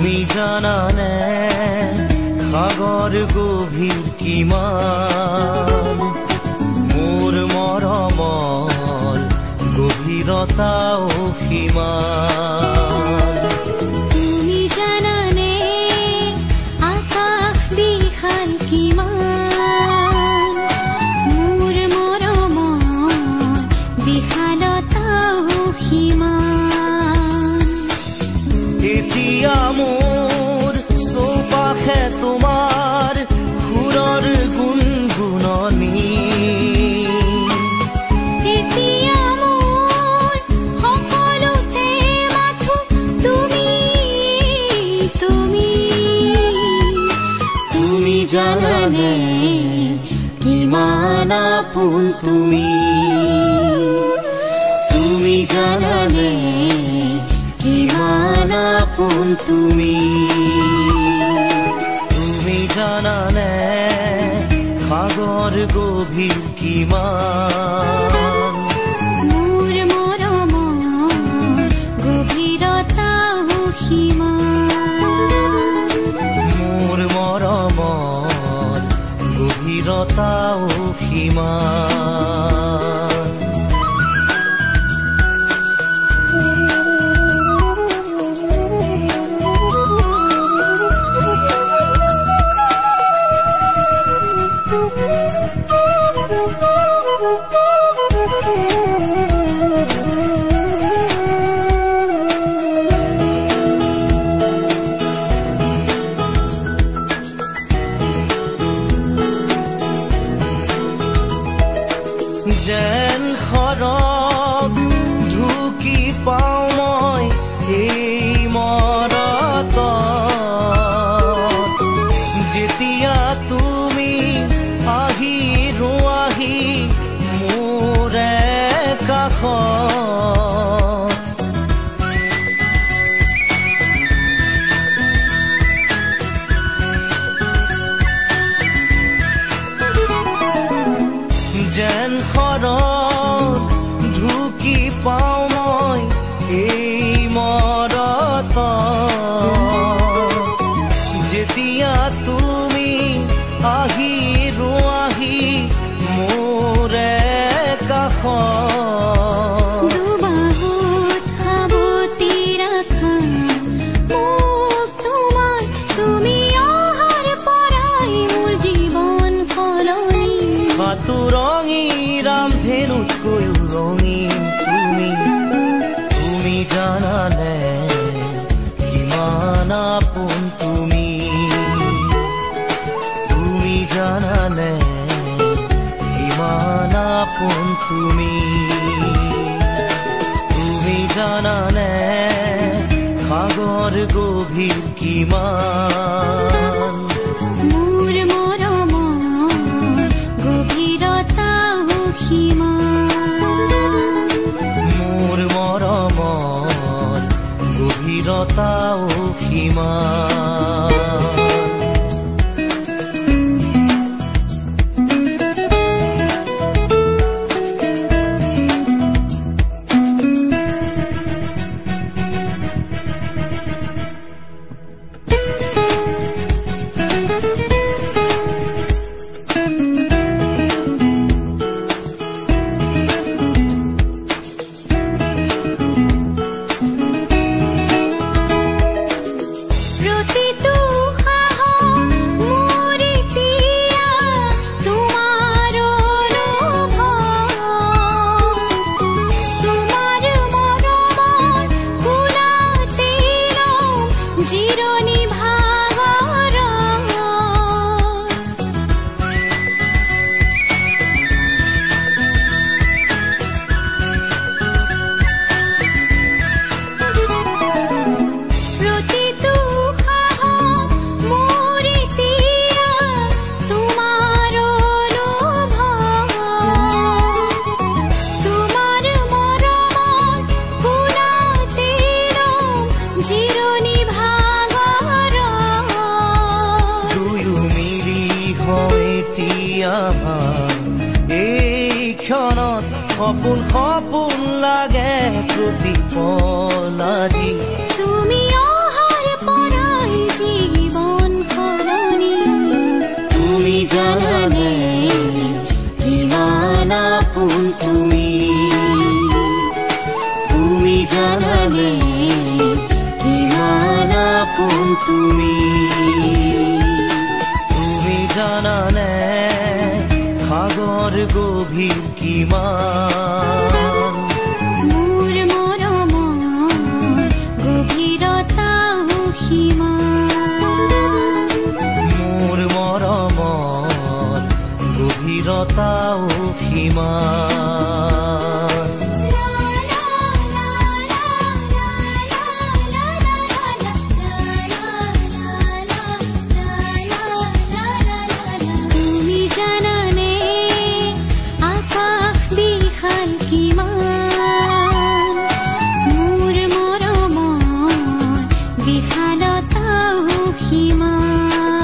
জানানে সাগৰ গভীৰ কিমান মোৰ মৰমৰ গভীৰতাও সীমান তুমি জানানে আকাশ বিশাল কিমান মোৰ মৰমৰ বিশালতাও সীমান এতিয়া মোৰ চৌপাশে তোমাৰ সুৰৰ গুণগুণনি এতিয়া মোৰ সকলোতে মাথো তুমি তুমি তুমি জানানে কিমান আপোন তুমি তুমি জানানে কিমান আপোন তুমি তুমি জানানে সাগৰ গভীৰ কিমান মোৰ মৰমৰ গভীৰতাও সীমান মোৰ মৰমৰ গভীৰতাও সীমান যেন খৰক ঢুকি পাওঁ মই এই মৰতত যেতিয়া তুমি আহি ৰোৱাহি মোৰে কাষত যেন খৰক ঢুকি পাওঁ মই এই মৰতত যেতিয়া তুমি আহি ৰোৱাহি মোৰে কাষত দুবাহুত সাৱটি ৰাখা মোক তোমাৰ তুমি অহাৰ পৰাই মোৰ জীৱন সলনি সাঁতুৰঙী ৰামধেনুতকৈও ৰঙীন তুমি তুমি জানানে কিমান আপোন তুমি তুমি জানানে কিমান আপোন তুমি তুমি জানানে সাগৰ গভীৰ কিমান মোৰ মৰমৰ গভীৰতাও সীমান মোৰ মৰমৰ গভীৰতাও সীমান প্ৰতিটো সাহস মোৰ এতিয়া তোমাৰ অনুভৱ তোমাৰ মৰমৰ কোলাতে ৰম জিৰণি ভাগৰত প্ৰতিটো সাহস মোৰ এতিয়া তোমাৰ অনুভৱ তোমাৰ মৰমৰ কোলাতে ৰম জিৰণি ভাগৰত দুয়ো মিলি হয় এতিয়া এই ক্ষণত সপোন সপোন লাগে প্ৰতি পল আজি তুমি অহাৰ পৰাই তুমি জানানে সাগৰ গভীৰ কিমান মোৰ মৰমৰ গভীৰতাও সিমান মোৰ মৰমৰ গভীৰতাও সিমান তুমি জানানে আকাশ বিশাল কিমান মোৰ মৰমৰ বিশালতাও সিমান